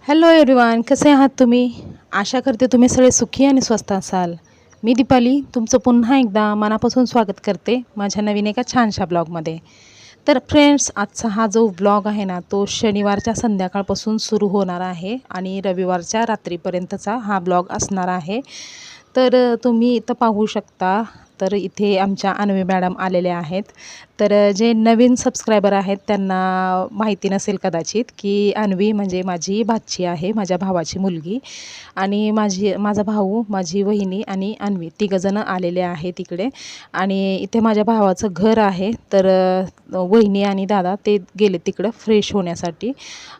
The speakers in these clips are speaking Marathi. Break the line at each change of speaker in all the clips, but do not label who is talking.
हॅलो एव्हरीवन, कसे आहात तुम्ही? आशा करते तुम्ही सगळे सुखी आणि स्वस्त असाल. मी दीपाली तुमचं पुन्हा एकदा मनापासून स्वागत करते माझ्या नवीन एका छानशा ब्लॉगमध्ये. तर फ्रेंड्स, आजचा हा जो ब्लॉग आहे ना, तो शनिवारच्या संध्याकाळपासून सुरू होणार आहे आणि रविवारच्या रात्रीपर्यंतचा हा ब्लॉग असणार आहे. तर तुम्ही इथं पाहू शकता. तर इथे आमच्या अन्वी मॅडम आलेल्या आहेत. तर जे नवीन सबस्क्रायबर आहेत त्यांना माहिती नसेल कदाचित की अन्वी म्हणजे माझी भाची आहे, माझ्या भावाची मुलगी. आणि माझा भाऊ, माझी वहिनी आणि अन्वी तिघंजणं आलेले आहेत तिकडे. आणि इथे माझ्या भावाचं घर आहे. तर वहिनी आणि दादा ते गेले तिकडं फ्रेश होण्यासाठी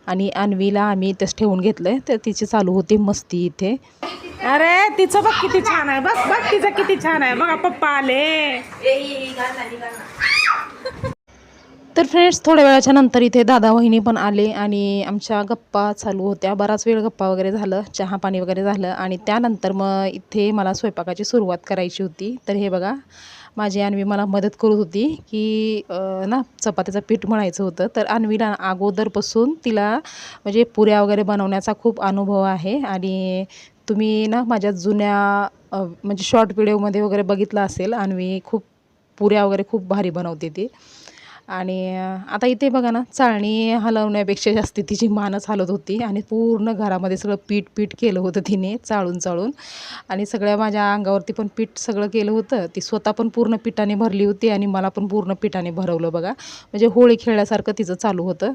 आणि अन्वीला आम्ही इथंच ठेवून घेतलं आहे. तर तिची चालू होती मस्ती इथे.
अरे तिचं बघ किती छान आहे, बघ बघ तिचं किती छान आहे. बघा पप्पा आले.
तर फ्रेंड्स, थोड्या वेळाच्या नंतर इथे दादा वहिनी पण आले आणि आमच्या गप्पा चालू होत्या. बराच वेळ गप्पा वगैरे झालं, चहा पाणी वगैरे झालं आणि त्यानंतर मग इथे मला स्वयंपाकाची सुरुवात करायची होती. तर हे बघा, माझी अन्वी मला मदत करत होती की ना चपातीचं पीठ मळायचं होतं. तर अन्वीला अगोदरपासून तिला म्हणजे पुऱ्या वगैरे बनवण्याचा खूप अनुभव आहे. आणि तुम्ही ना माझ्या जुन्या म्हणजे शॉर्ट व्हिडिओमध्ये वगैरे बघितलं असेल, अन्वी खूप पुऱ्या वगैरे खूप भारी बनवते ती. आणि आता इथे बघा ना, चाळणी हलवण्यापेक्षा जास्त तिची मानच हलत होती आणि पूर्ण घरामध्ये सगळं पीठ केलं होतं तिने चाळून आणि सगळ्या माझ्या अंगावरती पण पीठ सगळं केलं होतं. ती स्वतः पण पूर्ण पिठाने भरली होती आणि मला पण पूर्ण पिठाने भरवलं बघा. म्हणजे होळी खेळल्यासारखं तिचं चालू होतं.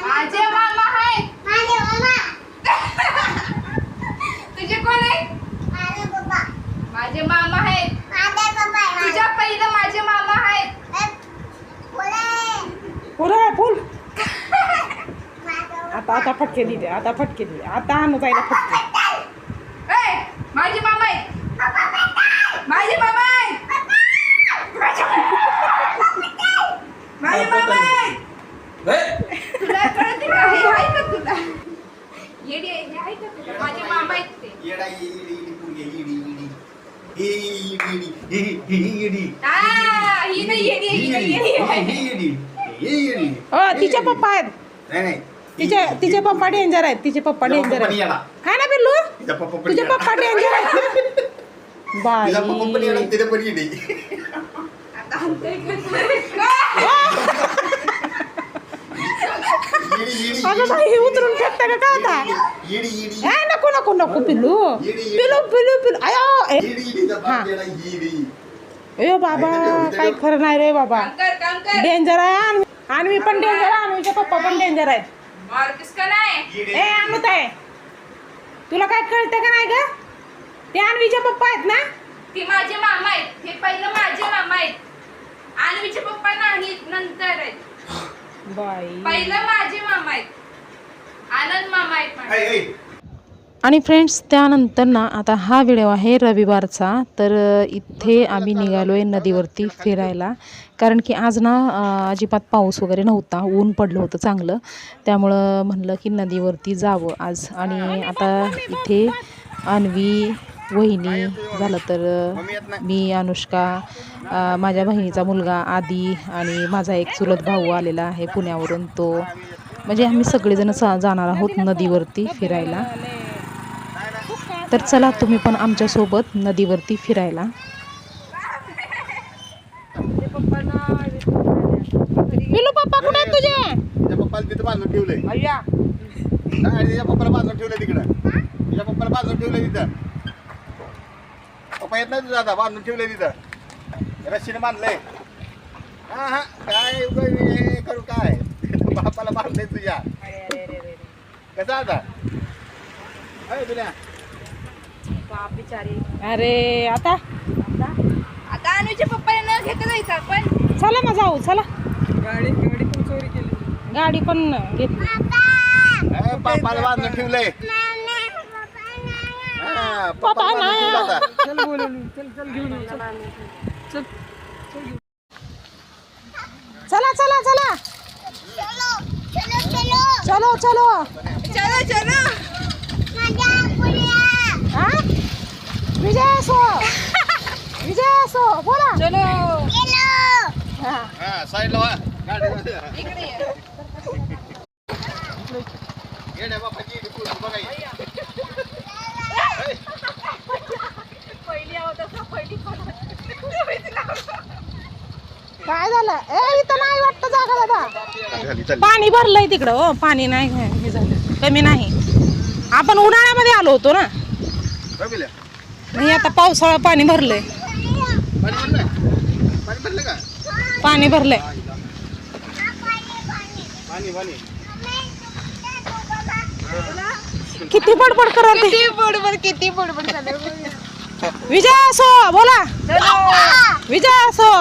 माझे मामा आहेत. तुझे कोण आहे? माझे मामा आहेत. तुझ्या पहिलं माझे मामा आहेत.
फुल आता फटके दिले, आता आणू जायला फटके.
ए, माझे मामा आहेत. माझे मामा आहेत. माझे मामा आहेत. तुला कळते का? हे आहे का तुला? येडी आहे, हे आहे का तुला? माझे मामा आहेत ते. ही नाही येडी आहे, ही नाही येडी आहे.
तिचे पप्पा आहेत. तिचे पप्पा डेंजर आहेत. तिचे पप्पा डेंजर आहेत. हा ना पिल्लू, तुझे पप्पा डेंजर आहेत. बाई
आता आणतोय
अगं बाई, उतरून फेकता का आता? नको पिल्लू आयो. ए बाबा, काय खरं नाही रे बाबा.
काम कर.
डेंजर आहे. आणि पण डेंजर आहे. आणवीचे पप्पा पण डेंजर आहेत.
मार किसका नाही?
ए अमृत आहे, तुला काय कळतं का नाही ग? ते अन्वीचे पप्पा आहेत ना?
ते माझे मामा आहेत. हे पहिलं माझे मामा आहेत. अन्वीचे पप्पा नाहीत, नंतर आहेत.
बाई,
पहिलं माझे मामा आहेत. आनंद मामा आहेत माझे.
आणि फ्रेंड्स, त्यानंतर ना आता हा व्हिडिओ आहे रविवारचा. तर इथे आम्ही निघालो आहे नदीवरती फिरायला. कारण की आज ना अजिबात पाऊस वगैरे नव्हता, ऊन पडलं होतं चांगलं. त्यामुळं म्हणलं की नदीवरती जावं आज. आणि आता इथे अन्वी, वहिनी, झालं तर मी, अनुष्का, माझ्या बहिणीचा मुलगा आदी आणि माझा एक चुलत भाऊ आलेला आहे पुण्यावरून. तो म्हणजे आम्ही सगळेजण जाणार आहोत नदीवरती फिरायला. तर चला तुम्ही पण आमच्यासोबत नदीवरती फिरायला.
पिल्लू पप्पा कुठे आहेत तुझे?
तुझ्या पप्पाला तिथं बांधून ठेवलंय.
अय्या,
नाही, तुझ्या पप्पाला बांधून ठेवलंय तिकडं. तुझ्या पप्पाला बांधून ठेवलंय तिथं. पप्पा येत नाही तुझा आता, बांधून ठेवलंय तिथं, रस्सीने बांधलंय. हा काय हे करू काय? बापाला बांधलंय तुझ्या. कसं आता तुला
बाप बिचारी.
अरे आता
आता अन्वीचे पप्पा न घेता जायचं आपण.
चला ना जाऊ, चला. गाडी पण चोरी केली, गाडी पण घेतली.
बापाला बांधून ठेवलंय.
पप्पा नाही. चला चला चला. चलो चलो
चलो चलो
हा विजय असो बोला
चलो
हा.
हा साईडला वा गाडी
इकडे ये.
येड्या बापाची इडी पूर्ण बघा ही.
पहिली आवडत पहिली
काय झालं इथं नाही वाटतं जागा दादा
झाली चालली.
पाणी भरलंय तिकडं हो पाणी नाही हे झालं कमी नाही आपण उन्हाळ्यामध्ये आलो होतो ना
काय बिल्या?
नाही आता पावसाळा पाणी भरलंय
पाणी भरलं? पाणी भरलं का?
पाणी भरलंय
पाणी पाणी
किती बडबड करत
किती बडबड झालं
विजय असो बोला विजय असो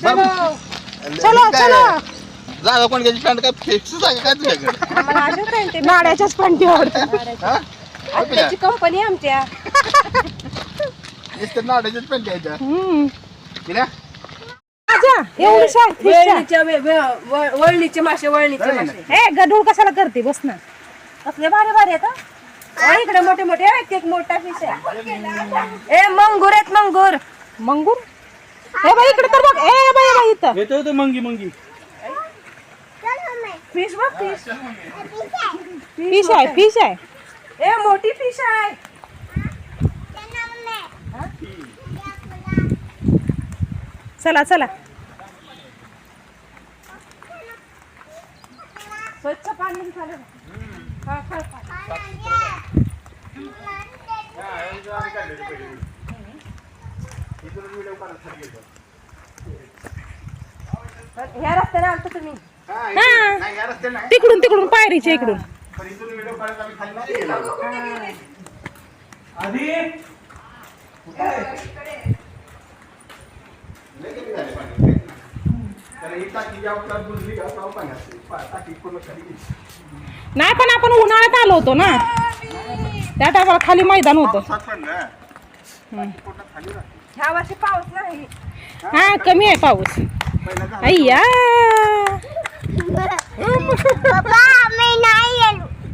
चलो चलो
जागा कोण घ्यायची पॅन्ट काय फिक्स जागा काय तुझ्याकडे?
आम्हाला अजून काय ते
नाड्याच्याच पॅन्टी आवडतात
हा? काय बिल्या?
त्याची कंपनी आमच्या
नुसतं नाड्याच्याच पॅन्ट घ्यायच्या. बिल्या?
आजा, एवढी शाक फिशच्या.
वळणीचे मासे वळणीचे मासे
ए गडूळ कशाला करते बस ना
कसले भारी भारी आहेत इकडे मोठे मोठे आहेत एक मोठा फिश आहे ए मंगूर आहेत मंगूर
मंगूर हे बाई इकडे तर बघ ए बाई इथं
येतो तो मंगी
फिश बघ फिश
फिश आहे
ए मोठी फिश आहे
चला चला
स्वच्छ पाणी झालं ह्या रस्त्याने आलतो तुम्ही
हा,
हा.
नाही, या रस्त्याने नाही.
तिकडून पायरीच्या इकडून
पण इथून व्हिडिओ काढत आम्ही खाली नाही गेलो.
आधी
लय कमी झाले पाणी. त्याला ही टाकी या उतार बुजली का तेव्हा पाणी असते. टाकी पूर्ण खाली गेली.
नाही पण आपण उन्हाळ्यात आलो होतो ना त्या टायमाला खाली मैदान होतं
पावसात पण ना, टाकी पूर्ण खाली राहते.
ह्या वर्षी पाऊस नाही
हा कमी आहे पाऊस
पहिला झाला.
अय्या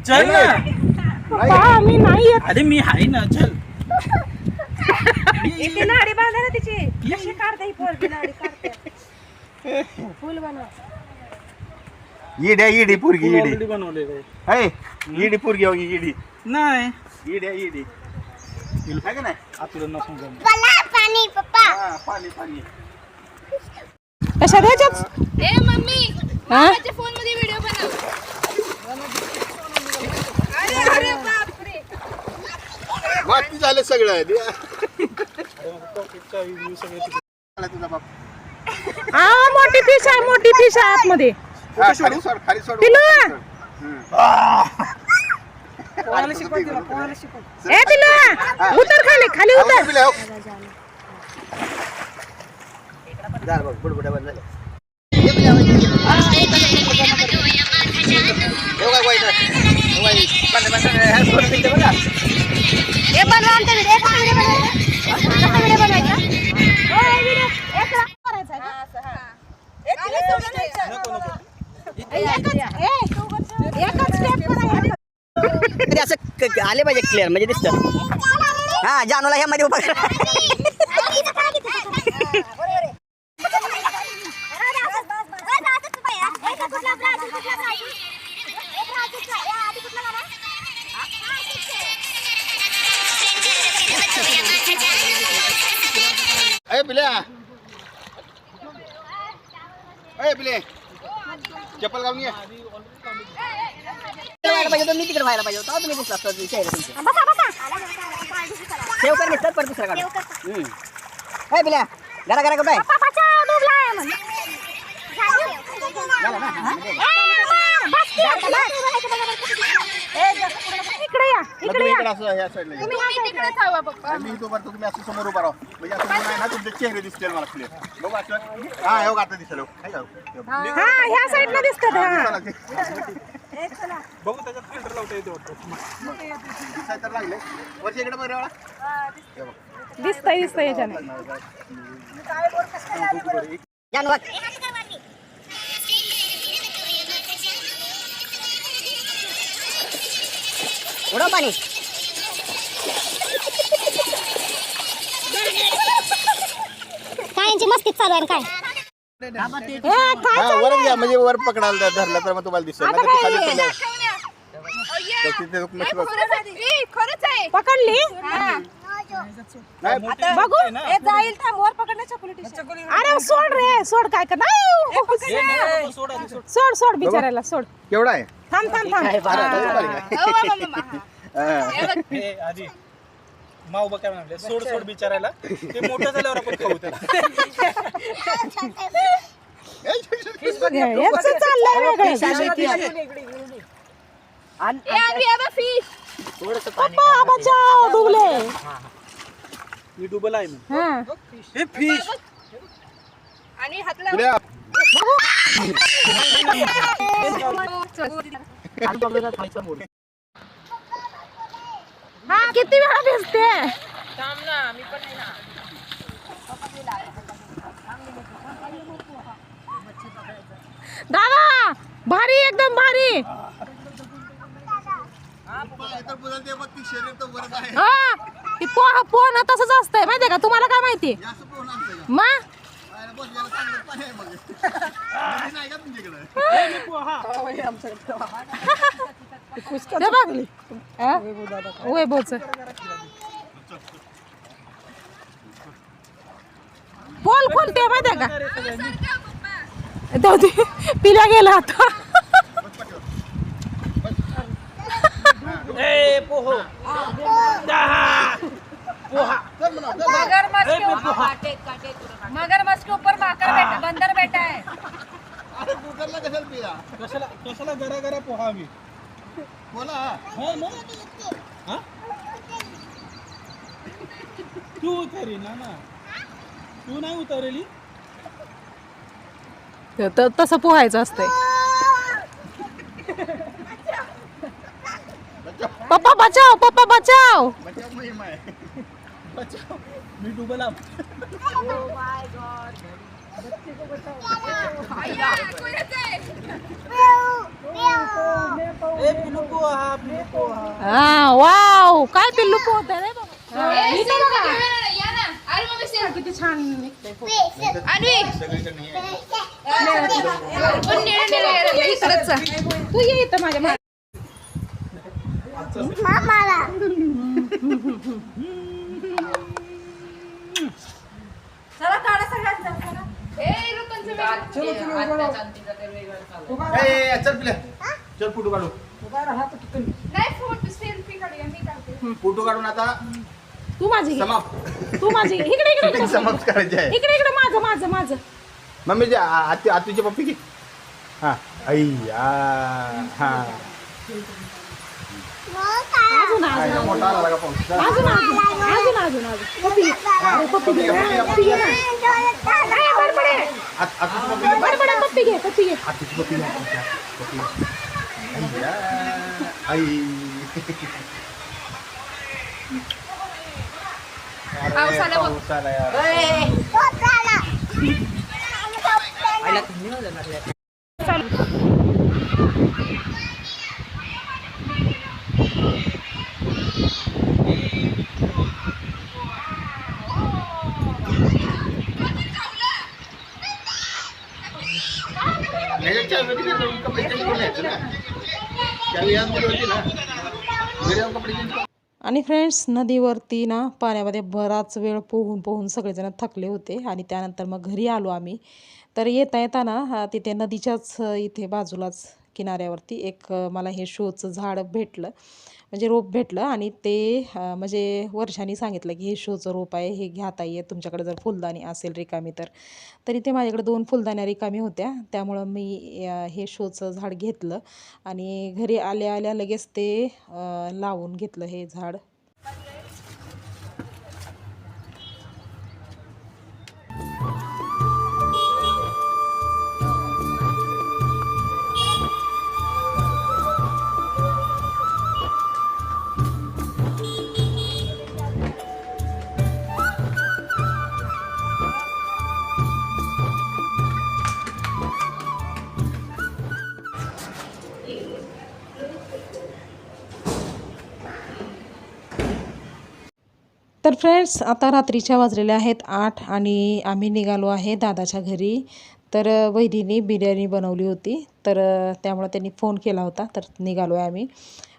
चल ना
पप्पा मी नाही येत
अरे मी आहे ना चल
इथे नाडी बांधा ना तिची कशी काढता ही पोरगी नाडी काढते फुल बनवा
ईड आहे, ईड आहे, पोरगी ईड आहे.
ऑलरेडी बनवलेलं आहे
आहे, ईड आहे, पोरगी हो, ईड आहे.
नाही
ईड आहे, ईड आहे. आहे का नाही?
आपलं नसून जमलं.
हा, पाणी पाणी.
कशा द्यायच्याच
ए मम्मी
हा
माझ्या फोन मध्ये व्हिडिओ बनव अरे अरे बापरे
वाटती झालं सगळं
पॉकेटचा व्ह्यू सगळे तिकडे.
आला तुझा बाप.
हा मोठी फिश आहे आतमध्ये
हा, खाली सोड, खाली सोड.
पिलू.
पोहायला शिकव तिला, पोहायला शिकव.
ए पिलू उतर खाली उतर
पिल्या, हो. झालं बघ, बुडबुड्या बंद झाल्या. हे पिल्या, हो, हे बघ, वाईट आहे. हे वाईट. बंद, हे सोडून दिलं बघा.
हे बनवा आमचा व्हिडिओ कसा व्हिडिओ बनवायचा
असं आले पाहिजे क्लिअर म्हणजे दिसतं हा जानूला ह्या मध्ये उभा करा.
ए पिल्या, ए पिले, चप्पल घालून ये.
व्हायला पाहिजे होतं, मी तिकडे व्हायला पाहिजे होतं तुम्ही दिसला असता चेहरा तुमचा सेव कर निघतात परत दुसरा काढा. काय पिल्या घरा घरा कुठं आहे झालं ना? हा?
मग तुम्ही इकडे असं ह्या साईडला ये.
तुम्ही तिकडे जावा पप्पा
मी इथं उभारतो, तुम्ही असं समोर उभा राहा. म्हणजे असं म्हणून आहे ना, तुमचे चेहरे दिसतील मला क्लिअर. बघू असं. हा, हे बघ आता दिसेल, हो. आहे का, हो?
हा ह्या साईडला दिसतात हा
चला.
बघू त्याच्यात फिल्टर लावता येते वाटतं.
दिसायला तर लागले. वरच्या इकडे बघ रे बाळा. हे बघ.
दिसतंय याच्याने
जानू बघ. उडव पाणी.
काय यांची मस्तीच चालू आहे काय?
हा वर घ्या म्हणजे वर पकडायला धरलं तर मग तुम्हाला दिसेल ना तर खाली ठेवलं. तर तिथे मशी बघ.
खरंच आहे.
पकडली
नाही
बघू
हे जाईल थांब वर पकडण्याच्या पोलिटिशियन.
अरे सोड रे सोड काय कर नाही सोड सोड बिचारायला सोड.
केवढा आहे
थांब थांब थांब
हे आधी माऊ बघ काय म्हणाले सोड सोड बिचारायला ते मोठं झाल्यावर आपण खाऊ त्याला.
यांचं चाललंय वेगळं. पप्पा बचाव डुबले.
मी डुबल आहे मी.
हा
हे फिश
आणि हातला
तुला
हा किती वेळा भिजते. दादा भारी एकदम भारी. हा ती पोहणं तसंच असतंय माहितीये का तुम्हाला? काय माहिती मग ते बघ वैभवच पोल खोलते माहितीये का? दादी पिल्या गेला आता.
ए पोहो
मगरमच्छ के ऊपर माकर बैठा बंदर बैठा है.
अरे कुकरला कशाला पिया
कशाला कशाला गरा गरा पोहा मी
बोला
हा मग हा तू उतरी ना तू नाही उतरली.
तसं पोहायचं असतंय. पप्पा बचाव पप्पा बचाव.
बचाव मोहीम आहे.
बचाव मी डुबला. ए पिलू पोहा पिलू पोहा.
हा वाव काय पिल्लू पोहतंय रे बाबा. किती छान निघतंय पोहत. तू ये इथं माझ्या मागे.
चला काढा सगळ्यांचा.
चल पिल्या चल फोटो काढू.
नाही फोटो सेल्फी काढूया मी काढते.
फोटो काढून आता
तू माझी घे.
समाप्त
तू माझी घे. इकडे इकडे
समाप्त करायचे आहे.
इकडे इकडे माझं माझं माझं.
मम्मी आतूचे पप्पी घे. हा आई हा
अजून अजून
मोठा आला का पाऊस. चल.
अजून अजून अजून अजून अजून पप्पी घे. अरे पप्पी घे. पप्पी घे ना. नाही, बडबडे.
आतूची पप्पी घे.
बडबडे पप्पी घे पप्पी घे.
आतूची पप्पी घे. पप्पी घे. आई
पाऊस आला बघ.
पाऊस आला यार. चावी कपडे चेंज करून यायचं ना. चावी आतमध्ये होती ना. घरी जाऊन कपडे चेंज.
आणि फ्रेंड्स नदीवरती ना पाण्यामध्ये बराच वेळ पोहून पोहून सगळेजण थकले होते आणि त्यानंतर मग घरी आलो आम्ही. तर येता येताना तिथे नदीच्याच इथे बाजूलाच किनाऱ्यावरती एक मला हे शोचं झाड भेटलं, म्हणजे रोप भेटलं. आणि ते म्हणजे वर्षांनी सांगितलं की हे शोचं रोप आहे, हे घेता येत तुमच्याकडे जर फुलदाणी असेल रिकामी तर. तरी ते माझ्याकडे 2 फुलदाण्या रिकामी होत्या, त्यामुळं मी हे शोचं झाड घेतलं आणि घरी आल्या आल्या लगेच ते लावून घेतलं हे झाड. तर फ्रेंड्स आता रात्रीच्या वाजलेल्या आहेत 8 आणि आम्ही निघालो आहे दादाच्या घरी. तर वहिनीने बिर्याणी बनवली होती, तर त्यामुळे त्यांनी फोन केला होता, तर निघालो आहे आम्ही.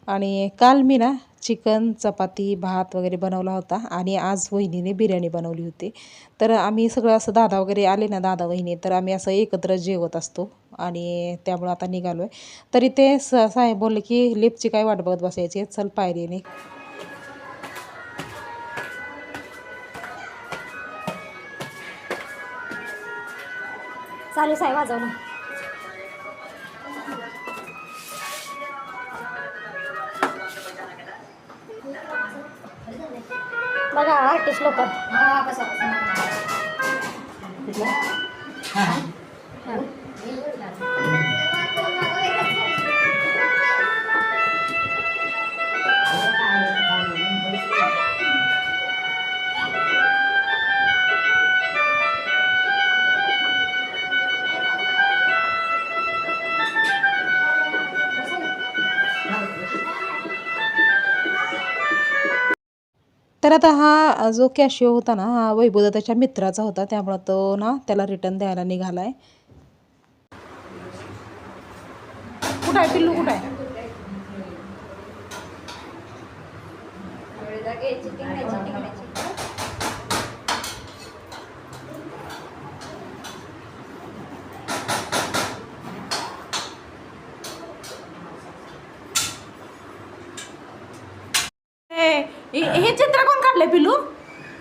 आणि काल मी ना चिकन चपाती भात वगैरे बनवला होता आणि आज वहिनीने बिर्याणी बनवली होती. तर आम्ही सगळं असं दादा वगैरे आले ना, दादा वहिनी, तर आम्ही असं एकत्र जेवत असतो आणि त्यामुळं आता निघालो आहे. तरी ते साहेब बोलले की लिफ्टची काय वाट बघत बसायची, चल पायरीने.
चालूच आहे वाजवणं. बघा आर्टिस्ट लोक.
तर आता हा जो कॅशिओ होता ना, हा वैभवदत्ताच्या मित्राचा होता, त्यामुळं तो ना त्याला रिटर्न द्यायला निघाला आहे.
कुठं आहे पिल्लू, कुठं आहे? हे चित्र कोण काढलंय पिल्लू?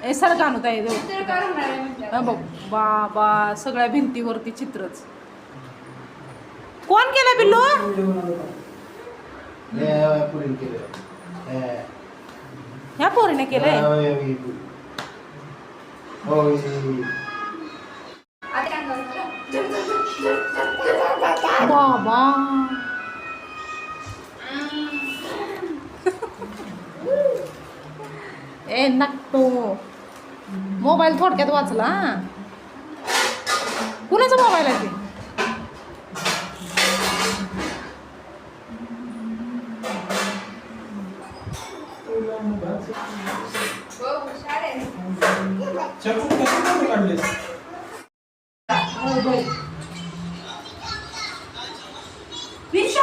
हे सर आणत आहे बघ बाबा, सगळ्या भिंतीवरती चित्रच. कोण केलं पिल्लू? ह्या पोरीने केलंय. बाबा ए नक्तो मोबाईल थोडक्यात वाचला. कुणाचा मोबाईल आहे ते?
फिश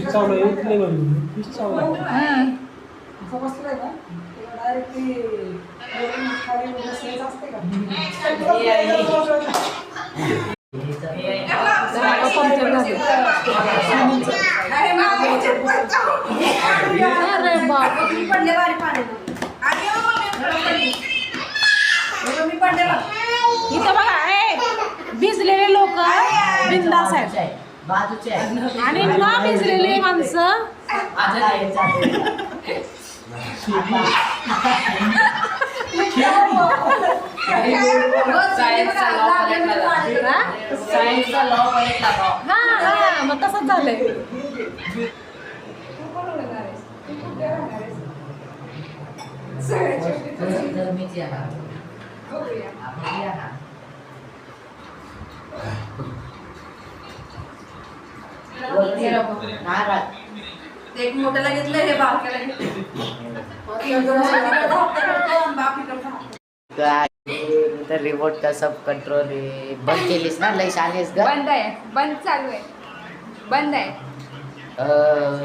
चावला एक लेवल फिश चावला.
इथं बघा भिजलेले लोक बिंदास आहेत आणि न भिजलेले माणसं हा मग तसंच झालंय.
एक मोठ्याला घेतलं हे बारक्याला घेतलं.
तर रिमोट का सब कंट्रोल बंद केलीस ना, लई शानेस ग.
बंद आहे, बंद चालू आहे, बंद आहे.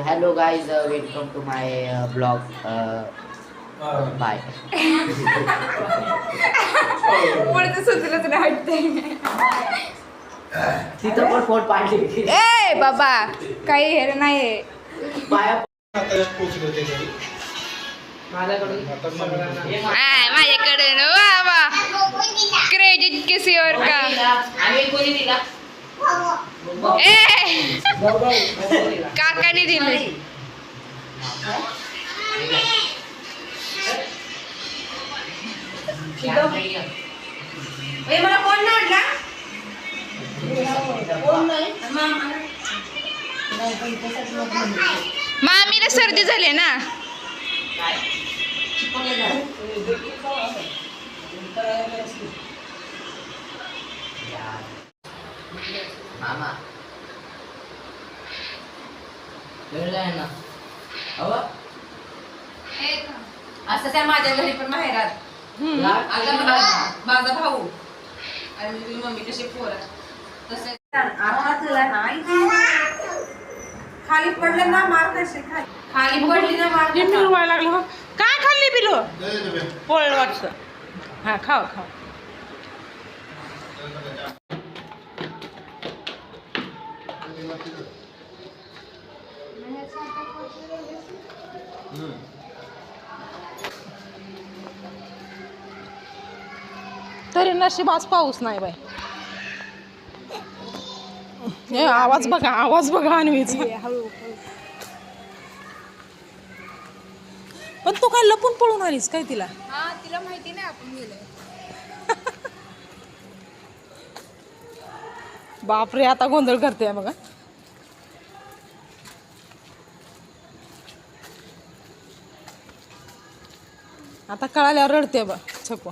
Hello guys, welcome to my blog. Bye.
पुढचं सुचलंच नाही वाटतंय.
तिथं पण फोन पाडली.
ए बाबा काही हेर नाही.
पाया
माझ्याकडून वा क्रेडिट किसी और का. ए काकाने दिले. मला कोण नाही मामीला सर्दी झाली ना.
मामा कळलं ना.
असं त्या माझ्या घरी पण माहेरात आता माझा भाऊ आणि तुझी मम्मी कशी पोरा तसं आता तुला नाही खाली पडलं ना मार कसे खाली पडली ना मार
लिंबू व्हायला लागलं हो. काय खाल्ली पिलो पोळ वाटतं हा खाव खाव
तरी नशिबाच पाऊस नाही बाई. हे आवाज बघा अन्वीचा.
पण तू काय लपून पळून आलीस काय तिला
हा तिला माहिती नाही आपण गेलोय.
बापरे आता गोंधळ करते बघा. आता कळाल्यावर रडते बघ छकू.